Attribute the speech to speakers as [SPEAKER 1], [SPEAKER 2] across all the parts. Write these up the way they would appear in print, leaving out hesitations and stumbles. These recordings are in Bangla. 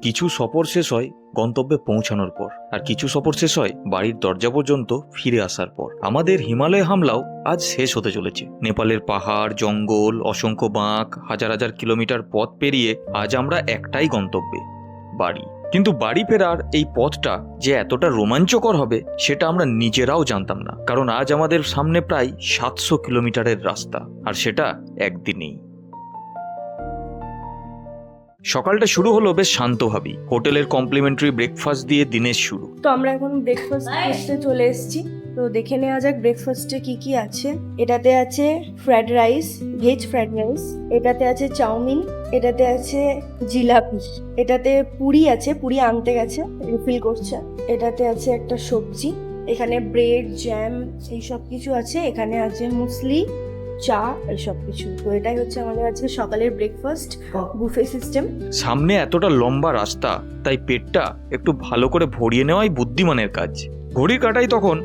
[SPEAKER 1] কিছু সফর শেষ হয় গন্তব্যে পৌঁছানোর পর, আর কিছু সফর শেষ হয় বাড়ির দরজা পর্যন্ত ফিরে আসার পর। আমাদের হিমালয় হামলাও আজ শেষ হতে চলেছে। নেপালের পাহাড়, জঙ্গল, অসংখ্য বাঁক, হাজার হাজার কিলোমিটার পথ পেরিয়ে আজ আমরা একটাই গন্তব্যে, বাড়ি। কিন্তু বাড়ি ফেরার এই পথটা যে এতটা রোমাঞ্চকর হবে সেটা আমরা নিজেরাও জানতাম না, কারণ আজ আমাদের সামনে প্রায় 700 কিলোমিটারের রাস্তা, আর সেটা একদিনেই। সকালটা শুরু হলো বেশ শান্তভাবেই, হোটেলের কমপ্লিমেন্টারি ব্রেকফাস্ট দিয়ে দিনের শুরু।
[SPEAKER 2] তো আমরা এখন ব্রেকফাস্ট করতে চলে এসেছি। তো দেখে নেওয়া যাক ব্রেকফাস্টে কি কি আছে। এটাতে আছে fried rice, veg fried rice, এটাতে আছে চাউমিন, এটাতে আছে জিলাপি, এটাতে পুরি আছে, পুরি আনতে গেছে রিফিল করছে, এটাতে আছে একটা সবজি, এখানে ব্রেড, জ্যাম, এই সব কিছু আছে, এখানে আছে মুসলি, চা, এইসব কিছু। তো এটাই হচ্ছে আমাদের আজকে সকালের ব্রেকফাস্ট, বুফে সিস্টেম।
[SPEAKER 1] সামনে এতটা লম্বা রাস্তা, তাই পেটটা একটু ভালো করে ভরিয়ে নেওয়াই বুদ্ধিমানের কাজ। ঘড়ির কাঁটায় তখন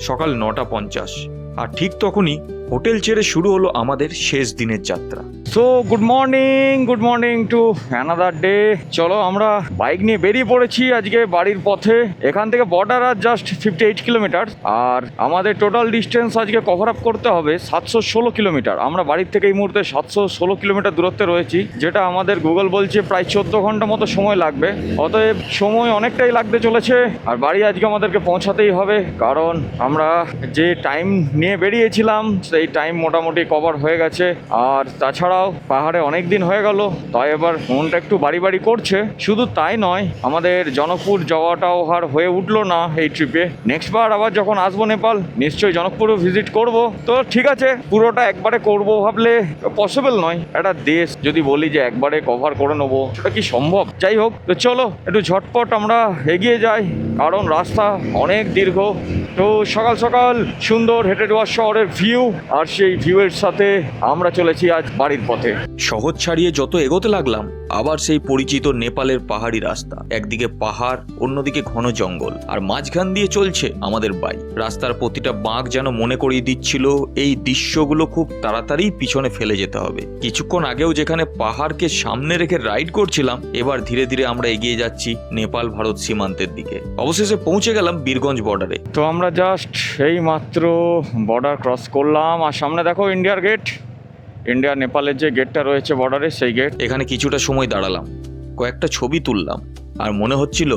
[SPEAKER 1] সকাল 9:50, আর ঠিক তখনই হোটেল ছেড়ে শুরু হলো আমাদের শেষ দিনের যাত্রা।
[SPEAKER 3] So good morning to another day. চলো আমরা বাইক নিয়ে বেরিয়ে পড়েছি আজকে বাড়ির পথে। এখান থেকে বর্ডার আর জাস্ট 58 কিলোমিটার, আর আমাদের টোটাল ডিস্টেন্স আজকে কভার আপ করতে হবে 716 কিলোমিটার। আমরা বাড়ির থেকে এই মুহূর্তে 716 কিলোমিটার দূরত্বে রয়েছি, যেটা আমাদের গুগল বলছে প্রায় 14 ঘন্টা মতো সময় লাগবে। অতএব সময় অনেকটাই লাগতে চলেছে, আর বাড়ি আজকে আমাদেরকে পৌঁছাতেই হবে, কারণ আমরা যে টাইম নিয়ে বেরিয়েছিলাম সেই টাইম মোটামুটি কভার হয়ে গেছে। আর তাছাড়াও পাহাড়ে অনেক দিন হয়ে গেল, তাই এবার মনটা একটু বাড়ি বাড়ি করছে। শুধু তাই নয়, আমাদের জনকপুর যাওয়াটাও আর হয়ে উঠলো না এই ট্রিপে। নেক্সট বার আবার যখন আসবো নেপাল, নিশ্চয়ই জনকপুরও ভিজিট করব। তো ঠিক আছে, পুরোটা একবারে করব ভাবলে পসিবল নয়। একটা দেশ যদি বলি যে একবারে কভার করে নেবো, সেটা কি সম্ভব? যাই হোক, তো চলো একটু ঝটপট আমরা এগিয়ে যাই, কারণ রাস্তা অনেক দীর্ঘ। তো সকাল সকাল সুন্দর হেঁটে যাওয়া শহরের ভিউ, আর সেই ভিউয়ের সাথে আমরা চলেছি আজ বাড়ির পথে।
[SPEAKER 1] শহর ছাড়িয়ে যত এগোতে লাগলাম, আবার সেই পরিচিত নেপালের পাহাড়ি রাস্তা। একদিকে পাহাড়, অন্যদিকে ঘন জঙ্গল, আর মাঝখান দিয়ে চলছে আমাদের বাইক। রাস্তার প্রতিটা বাঁক যেন মনে করিয়ে দিচ্ছিল এই দৃশ্যগুলো খুব তাড়াতাড়ি পিছনে ফেলে যেতে হবে। কিছুক্ষণ আগেও যেখানে পাহাড়কে সামনে রেখে রাইড করছিলাম, এবার ধীরে ধীরে আমরা এগিয়ে যাচ্ছি নেপাল ভারত সীমান্তের দিকে। অবশেষে পৌঁছে গেলাম বীরগঞ্জ বর্ডারে।
[SPEAKER 3] তো আমরা জাস্ট এই মাত্র বর্ডার ক্রস করলাম, আর সামনে দেখো ইন্ডিয়ার গেট, ইন্ডিয়া নেপালের যে গেটটা রয়েছে বর্ডারে, সেই গেট।
[SPEAKER 1] এখানে কিছুটা সময় দাঁড়ালাম, কয়েকটা ছবি তুললাম, আর মনে হচ্ছিল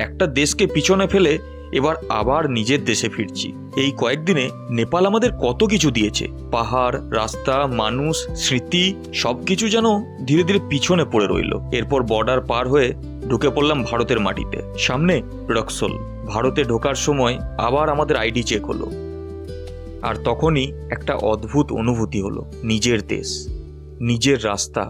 [SPEAKER 1] একটা দেশকে পিছনে ফেলে এবার আবার নিজের দেশে ফিরছি। এই কয়েকদিনে নেপাল আমাদের কত কিছু দিয়েছে, পাহাড়, রাস্তা, মানুষ, স্মৃতি, সবকিছু যেন ধীরে ধীরে পিছনে পড়ে রইল। এরপর বর্ডার পার হয়ে ঢুকে পড়লাম ভারতের মাটিতে। সামনে রক্সোল। ভারতে ঢোকার সময় আবার আমাদের আইডি চেক হলো, আর তখনই একটা অদ্ভুত অনুভূতি হলো। নিজের দেশ, নিজের রাস্তা,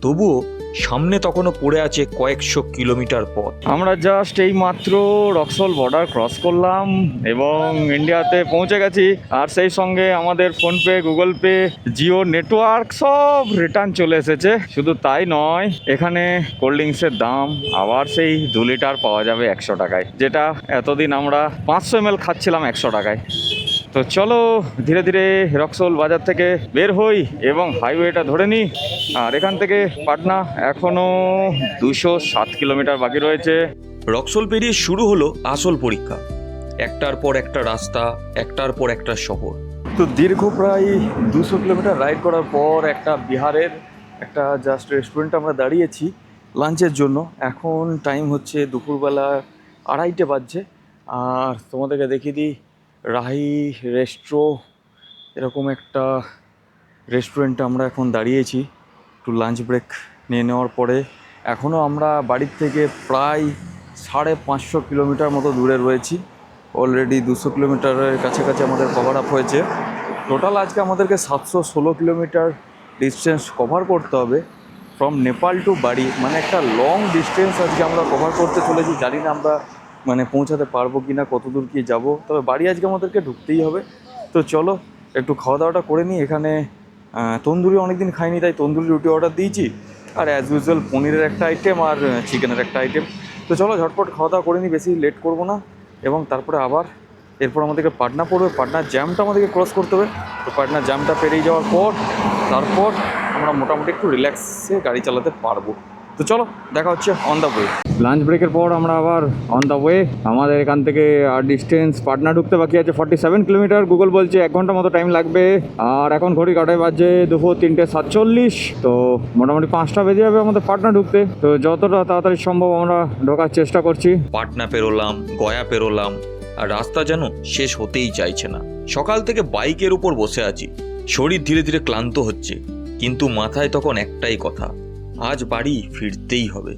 [SPEAKER 1] তবুও সামনে তখনও পড়ে আছে কয়েকশো কিলোমিটার পথ।
[SPEAKER 3] আমরা জাস্ট এই মাত্র রক্সোল বর্ডার ক্রস করলাম এবং ইন্ডিয়াতে পৌঁছে গেছি। আর সেই সঙ্গে আমাদের PhonePe, Google pay, Jio network সব রিটার্ন চলে এসেছে। শুধু তাই নয়, এখানে কোল্ড ড্রিঙ্কসের দাম আবার সেই 2 লিটার পাওয়া যাবে 100 টাকায়, যেটা এতদিন আমরা 500 ml খাচ্ছিলাম 100 টাকায়। তো চলো ধীরে ধীরে রক্সোল বাজার থেকে বের হই এবং হাইওয়েটা ধরে নিই। আর এখান থেকে পাটনা এখনো 207 কিলোমিটার বাকি রয়েছে।
[SPEAKER 1] রক্সোল পেরিয়ে শুরু হলো আসল পরীক্ষা। একটার পর একটা রাস্তা, একটার পর একটা শহর।
[SPEAKER 3] তো দীর্ঘ প্রায় 200 কিলোমিটার রাইড করার পর একটা বিহারের একটা জাস্ট রেস্টুরেন্টে আমরা দাঁড়িয়েছি লাঞ্চের জন্য। এখন টাইম হচ্ছে দুপুরবেলা 2:30 বাজছে। আর তোমাদেরকে দেখিয়ে দিই, রাহি রেস্ট্রো এরকম একটা রেস্টুরেন্টে আমরা এখন দাঁড়িয়েছি একটু লাঞ্চ ব্রেক নিয়ে নেওয়ার পরে। এখনও আমরা বাড়ির থেকে প্রায় 550 কিলোমিটার মতো দূরে রয়েছি। অলরেডি 200 কিলোমিটারের কাছাকাছি আমাদের কভার আপ হয়েছে। টোটাল আজকে আমাদেরকে 716 কিলোমিটার ডিস্টেন্স কভার করতে হবে ফ্রম নেপাল টু বাড়ি। মানে একটা লং ডিস্টেন্স আজকে আমরা কভার করতে চলেছি। জানি না আমরা পৌঁছাতে পারবো কি না, কত দূর কি যাবো, তবে বাড়ি আজকে আমাদেরকে ঢুকতেই হবে। তো চলো একটু খাওয়া দাওয়াটা করে নিই। এখানে তন্দুরি অনেকদিন খাইনি, তাই তন্দুরি রুটি অর্ডার দিয়েছি, আর অ্যাজ ইউজুয়াল পনিরের একটা আইটেম আর চিকেনের একটা আইটেম। তো চলো ঝটপট খাওয়া দাওয়া করে নিই, বেশি লেট করবো না। এবং তারপরে আবার এরপর আমাদেরকে পাটনা পড়বে, পাটনার জ্যামটা আমাদেরকে ক্রস করতে হবে। তো পাটনার জ্যামটা পেরিয়ে যাওয়ার পর তারপর আমরা মোটামুটি একটু রিল্যাক্সে গাড়ি চালাতে পারবো। তো চলো দেখা হচ্ছে অন দ্য ওয়ে। লাঞ্চ ব্রেকের পর আমরা আবার অন দ্য ওয়ে। আমাদের এখান থেকে আর ডিস্টেন্স পাটনা ঢুকতে বাকি আছে 47 কিলোমিটার। গুগল বলছে 1 ঘন্টা মতো টাইম লাগবে। আর এখন ঘড়ি কাটায় বাজে দুপুর 3:47। তো মোটামুটি 5টা বেজে যাবে আমাদের পাটনা ঢুকতে। তো যতটা তাড়াতাড়ি সম্ভব আমরা ঢোকার চেষ্টা করছি।
[SPEAKER 1] পাটনা পেরোলাম, গয়া পেরোলাম, আর রাস্তা যেন শেষ হতেই চাইছে না। সকাল থেকে বাইকের উপর বসে আছি, শরীর ধীরে ধীরে ক্লান্ত হচ্ছে, কিন্তু মাথায় তখন একটাই কথা, আজ বাড়ি ফিরতেই হবে।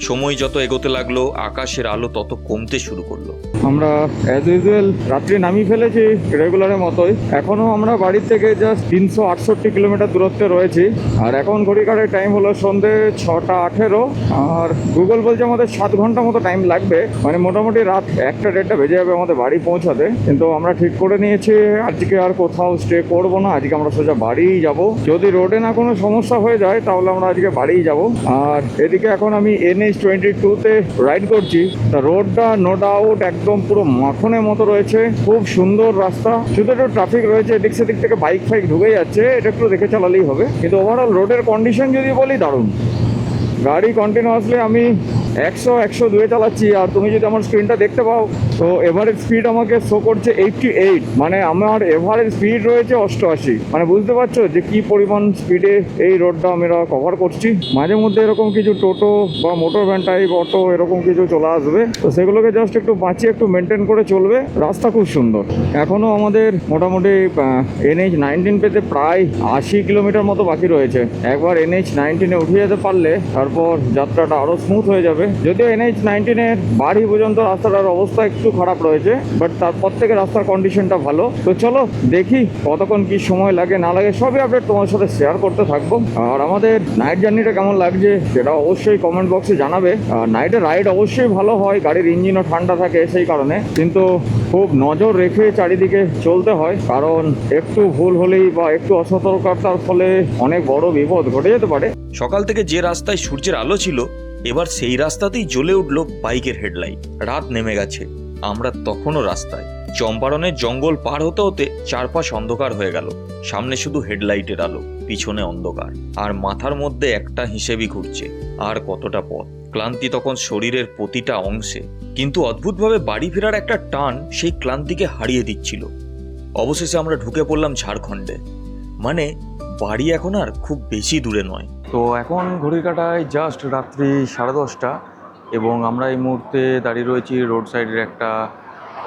[SPEAKER 1] সময় যত এগোতে লাগলো আকাশের আলো তত কমতে শুরু করলো।
[SPEAKER 3] আমরা অ্যাজ ইউজুয়াল রাত্রে নামিয়ে ফেলেছি রেগুলারের মতোই। এখনও আমরা বাড়ির থেকে জাস্ট 368 কিলোমিটার দূরত্বে রয়েছি। আর এখন ঘড়ি কাটার টাইম হলো সন্ধ্যে 6:18। আর গুগল বলছে আমাদের 7 ঘন্টা মতো টাইম লাগবে, মানে মোটামুটি রাত 1-1:30 বেজে যাবে আমাদের বাড়ি পৌঁছাতে। কিন্তু আমরা ঠিক করে নিয়েছি আজকে আর কোথাও স্টে করবো না, আজকে আমরা সোজা বাড়িই যাব। যদি রোডে না কোনো সমস্যা হয়ে যায় তাহলে আমরা আজকে বাড়িই যাব। আর এদিকে এখন আমি NH-22-তে রাইড করছি। তা রোডটা নো ডাউট একদম পুরো মাখনের মতো রয়েছে, খুব সুন্দর রাস্তা। শুধু একটু ট্রাফিক রয়েছে, এদিক সেদিক থেকে বাইক ফাইক ঢুকে যাচ্ছে, এটা একটু দেখে চালালেই হবে। কিন্তু ওভারঅল রোডের কন্ডিশন যদি বলি দারুণ। গাড়ি কন্টিনিউয়াসলি আমি 100-102 চালাচ্ছি। আর তুমি যদি আমার স্ক্রিনটা দেখতে পাও তো এভারেজ স্পিড আমাকে শো করছে 88, মানে আমার এভারেজ স্পিড রয়েছে 88। মানে বুঝতে পারছো যে কি পরিমাণ স্পিডে এই রোডটা আমরা কভার করছি। মাঝে মধ্যে এরকম কিছু টোটো বা মোটর ভ্যান টাইপ অটো এরকম কিছু চলে আসবে, তো সেগুলোকে জাস্ট একটু বাঁচিয়ে একটু মেনটেন করে চলবে। রাস্তা খুব সুন্দর। এখনও আমাদের মোটামুটি NH-19 পেতে প্রায় 80 কিলোমিটার মতো বাকি রয়েছে। একবার NH-19-এ উঠে যেতে পারলে তারপর যাত্রাটা আরও স্মুথ হয়ে যাবে। যদিও NH-19-এর বাড়ি পর্যন্ত রাস্তাটার অবস্থা একটু খারাপ রয়েছে, বাট তারপর থেকে রাস্তার কন্ডিশনটা ভালো। তো চলো দেখি কতক্ষণ কি সময় লাগে না লাগে সবই আপডেট তোমার সাথে শেয়ার করতে থাকবো। আর আমাদের নাইট জার্নিটা কেমন লাগছে সেটা অবশ্যই কমেন্ট বক্সে জানাবে। আর নাইটে রাইড অবশ্যই ভালো হয়, গাড়ির ইঞ্জিনও ঠান্ডা থাকে সেই কারণে, কিন্তু খুব নজর রেখে চারিদিকে চলতে হয়, কারণ একটু ভুল হলেই বা একটু অসতর্কতার ফলে অনেক বড় বিপদ ঘটে যেতে পারে।
[SPEAKER 1] সকাল থেকে যে রাস্তায় সূর্যের আলো ছিল এবার সেই রাস্তাতেই জ্বলে উঠল বাইকের হেডলাইট। রাত নেমে গেছে, আমরা তখনও রাস্তায়। চম্পারণের জঙ্গল পার হতে হতে চারপাশ অন্ধকার হয়ে গেল। সামনে শুধু হেডলাইটের আলো, পিছনে অন্ধকার, আর মাথার মধ্যে একটা হিসেবই ঘুরছে, আর কতটা পথ। ক্লান্তি তখন শরীরের প্রতিটা অংশে, কিন্তু অদ্ভুতভাবে বাড়ি ফেরার একটা টান সেই ক্লান্তিকে হারিয়ে দিচ্ছিল। অবশেষে আমরা ঢুকে পড়লাম ঝাড়খণ্ডে, মানে বাড়ি এখন আর খুব বেশি দূরে নয়।
[SPEAKER 3] তো এখন ঘড়ির কাটায় জাস্ট রাত্রি 10:30 এবং আমরা এই মুহূর্তে দাঁড়িয়ে রয়েছি রোড সাইডের একটা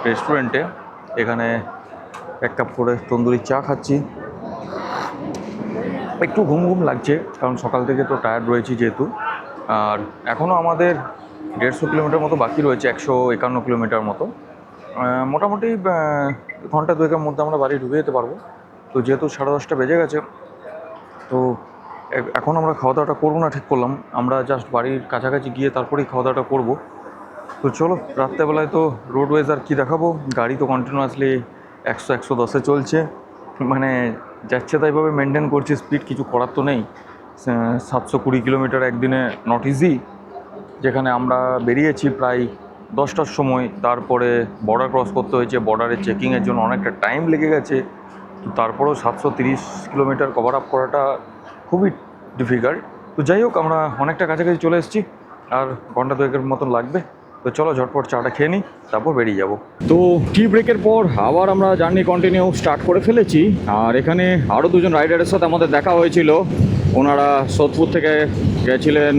[SPEAKER 3] রেস্টুরেন্টে। এখানে 1 কাপ করে তন্দুরি চা খাচ্ছি। একটু ঘুম ঘুম লাগছে, কারণ সকাল থেকে তো টায়ার্ড রয়েছি যেহেতু। আর এখনও আমাদের 150 কিলোমিটার মতো বাকি রয়েছে, 151 কিলোমিটার মতো। মোটামুটি ঘন্টা 2-এর মধ্যে আমরা বাড়ি ঢুকে যেতে পারবো। তো যেহেতু 10:30 বেজে গেছে, তো এখন আমরা খাওয়া দাওয়াটা করবো না ঠিক করলাম। আমরা জাস্ট বাড়ির কাছাকাছি গিয়ে তারপরেই খাওয়া দাওয়াটা করবো। তো চলো, রাত্রেবেলায় তো রোডওয়েজ আর কী দেখাবো, গাড়ি তো কন্টিনিউয়াসলি 100-110-এ চলছে, মানে যাচ্ছে তাইভাবে মেনটেন করছি স্পিড, কিছু করার তো নেই। 720 কিলোমিটার একদিনে নট ইজি। যেখানে আমরা বেরিয়েছি প্রায় 10টার সময়, তারপরে বর্ডার ক্রস করতে হয়েছে, বর্ডারে চেকিংয়ের জন্য অনেকটা টাইম লেগে গেছে। তো তারপরেও 730 কিলোমিটার কভার আপ করাটা খুবই ডিফিকাল্ট। তো যাই হোক, আমরা অনেকটা কাছাকাছি চলে এসেছি, আর ঘন্টা 2-এর মতন লাগবে। তো চলো ঝটপট চাটা খেয়ে নিই, তারপর বেরিয়ে যাব। তো টি ব্রেকের পর আবার আমরা জার্নি কন্টিনিউ স্টার্ট করে ফেলেছি। আর এখানে আরও 2জন রাইডারের সাথে আমাদের দেখা হয়েছিল। ওনারা সোদপুর থেকে গেছিলেন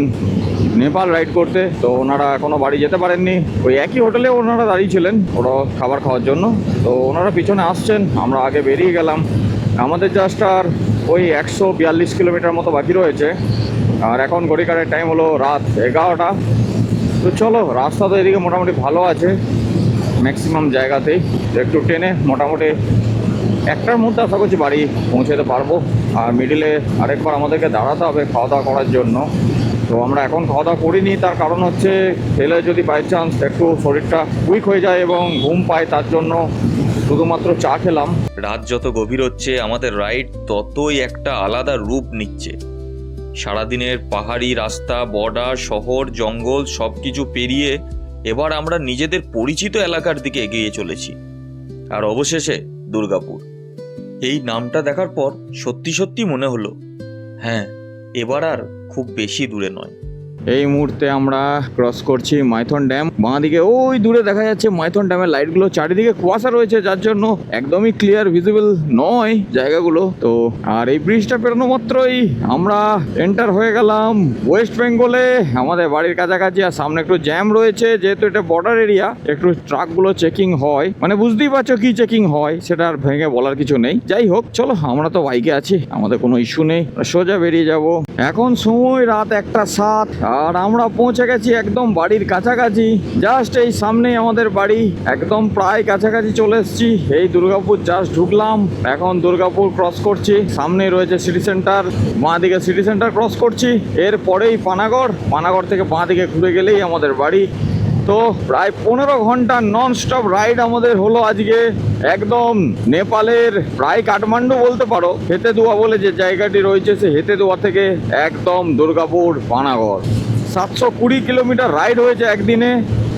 [SPEAKER 3] নেপাল রাইড করতে, তো ওনারা এখনও বাড়ি যেতে পারেননি। ওই একই হোটেলে ওনারা দাঁড়িয়েছিলেন ওরা খাবার খাওয়ার জন্য। তো ওনারা পিছনে আসছেন, আমরা আগে বেরিয়ে গেলাম। আমাদের জাস্ট আর ওই 142 কিলোমিটার মতো বাকি রয়েছে। আর এখন ঘড়ি কাটার টাইম হলো রাত 11টা। তো চলো, রাস্তা তো এদিকে মোটামুটি ভালো আছে ম্যাক্সিমাম জায়গাতেই। একটু টেনে মোটামুটি 1টার মধ্যে আশা করছি বাড়ি পৌঁছাতে পারবো। আর মিডিলে আরেকবার আমাদেরকে দাঁড়াতে হবে খাওয়া দাওয়া করার জন্য। তো আমরা এখন খাওয়া দাওয়া করিনি, তার কারণ হচ্ছে খেলে যদি বাই চান্স একটু শরীরটা উইক হয়ে যায় এবং ঘুম পায়, তার জন্য শুধুমাত্র চা খেলাম।
[SPEAKER 1] রাত যত গভীর হচ্ছে আমাদের রাইড ততই একটা আলাদা রূপ নিচ্ছে। সারাদিনের পাহাড়ি রাস্তা, বর্ডার, শহর, জঙ্গল সব কিছু পেরিয়ে এবার আমরা নিজেদের পরিচিত এলাকার দিকে এগিয়ে চলেছি। আর অবশেষে দুর্গাপুর। এই নামটা দেখার পর সত্যি সত্যি মনে হলো, হ্যাঁ, এবার আর খুব বেশি দূরে নয়।
[SPEAKER 3] এই মুহূর্তে আমরা ক্রস করছি মাইথন ড্যাম। বাঁ দিকে ওই দূরে দেখা যাচ্ছে মাইথন ড্যামের লাইটগুলো, চারিদিকে কুয়াশা রয়েছে যার জন্য একদমই ক্লিয়ার ভিজিবল নয় জায়গাগুলো। তো আর এই ব্রিজটা পেরোনো মাত্রই আমরা এন্টার হয়ে গেলাম ওয়েস্ট বেঙ্গলে, আমাদের বাড়ির কাছাকাছি। আর সামনে একটু জ্যাম রয়েছে, যেহেতু এটা বর্ডার এরিয়া, একটু ট্রাকগুলো চেকিং হয়, মানে বুঝতেই পারছো কি চেকিং হয়, সেটা আর ভেঙে বলার কিছু নেই। যাই হোক, চলো, আমরা তো বাইকে আছি, আমাদের কোনো ইস্যু নেই, সোজা বেরিয়ে যাব। এখন সময় রাত 1:07 আর আমরা পৌঁছে গেছি একদম বাড়ির কাছাকাছি। জাস্ট এই সামনেই আমাদের বাড়ি, একদম প্রায় কাছাকাছি চলে এসেছি। এই দুর্গাপুর জাস্ট ঢুকলাম, এখন দুর্গাপুর ক্রস করছি। সামনে রয়েছে সিটি সেন্টার, বাঁ দিকে সিটি সেন্টার ক্রস করছি, এরপরেই পানাগড়। পানাগড় থেকে বাঁ দিকে ঘুরে গেলেই আমাদের বাড়ি। তো প্রায় 15 ঘন্টা নন স্টপ রাইড আমাদের হলো আজকে, একদম নেপালের প্রায় কাঠমান্ডু বলতে পারো। হেতেদুয়া বলে যে জায়গাটি রয়েছে, সে হেতেদুয়া থেকে একদম দুর্গাপুর পানাগড় 720 কিলোমিটার রাইড হয়েছে একদিনে,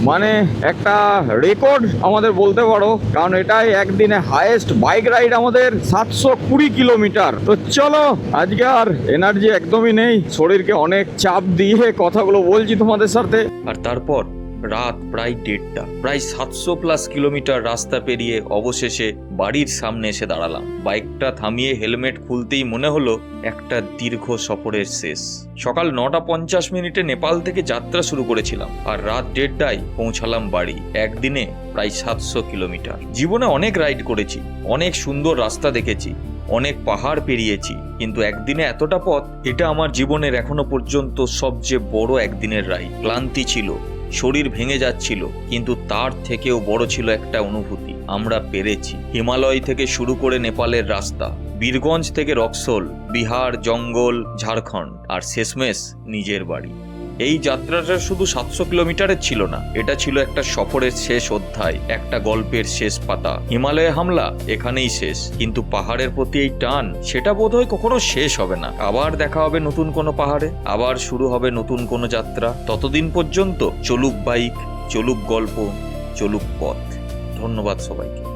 [SPEAKER 3] মানে একটা রেকর্ড আমাদের বলতে পারো, কারণ এটাই একদিনে হাইয়েস্ট বাইক রাইড আমাদের 720 কিলোমিটার। তো চলো, আজকে আর এনার্জি একদমই নেই, শরীরকে অনেক চাপ দিয়ে কথাগুলো বলছি তোমাদের সাথে।
[SPEAKER 1] আর তারপর রাত প্রায় 1:30, প্রায় 700+ কিলোমিটার রাস্তা পেরিয়ে অবশেষে বাড়ির সামনে এসে দাঁড়ালাম। বাইকটা থামিয়ে হেলমেট খুলতেই মনে হলো একটা দীর্ঘ সফরের শেষ। সকাল 9:50 নেপাল থেকে যাত্রা শুরু করেছিলাম, আর রাত 1:30টায় পৌঁছালাম বাড়ি। একদিনে প্রায় 700 কিলোমিটার। জীবনে অনেক রাইড করেছি, অনেক সুন্দর রাস্তা দেখেছি, অনেক পাহাড় পেরিয়েছি, কিন্তু একদিনে এতটা পথ, এটা আমার জীবনের এখনো পর্যন্ত সবচেয়ে বড় একদিনের রাইড। ক্লান্তি ছিল, শরীর ভেঙে যাচ্ছিল, কিন্তু তার থেকেও বড় ছিল একটা অনুভূতি, আমরা পেরেছি। হিমালয় থেকে শুরু করে নেপালের রাস্তা, বীরগঞ্জ থেকে রক্সোল, বিহার, জঙ্গল, ঝাড়খণ্ড, আর শেষমেশ নিজের বাড়ি। এই যাত্রাটা শুধু 700 কিলোমিটারের ছিল না, এটা ছিল একটা সফরের শেষ অধ্যায়, একটা গল্পের শেষ পাতা। হিমালয়ে হামলা এখানেই শেষ, কিন্তু পাহাড়ের প্রতি এই টান, সেটা বোধহয় কখনো শেষ হবে না। আবার দেখা হবে নতুন কোনো পাহাড়ে, আবার শুরু হবে নতুন কোনো যাত্রা। ততদিন পর্যন্ত চলুক বাইক, চলুক গল্প, চলুক পথ। ধন্যবাদ সবাইকে।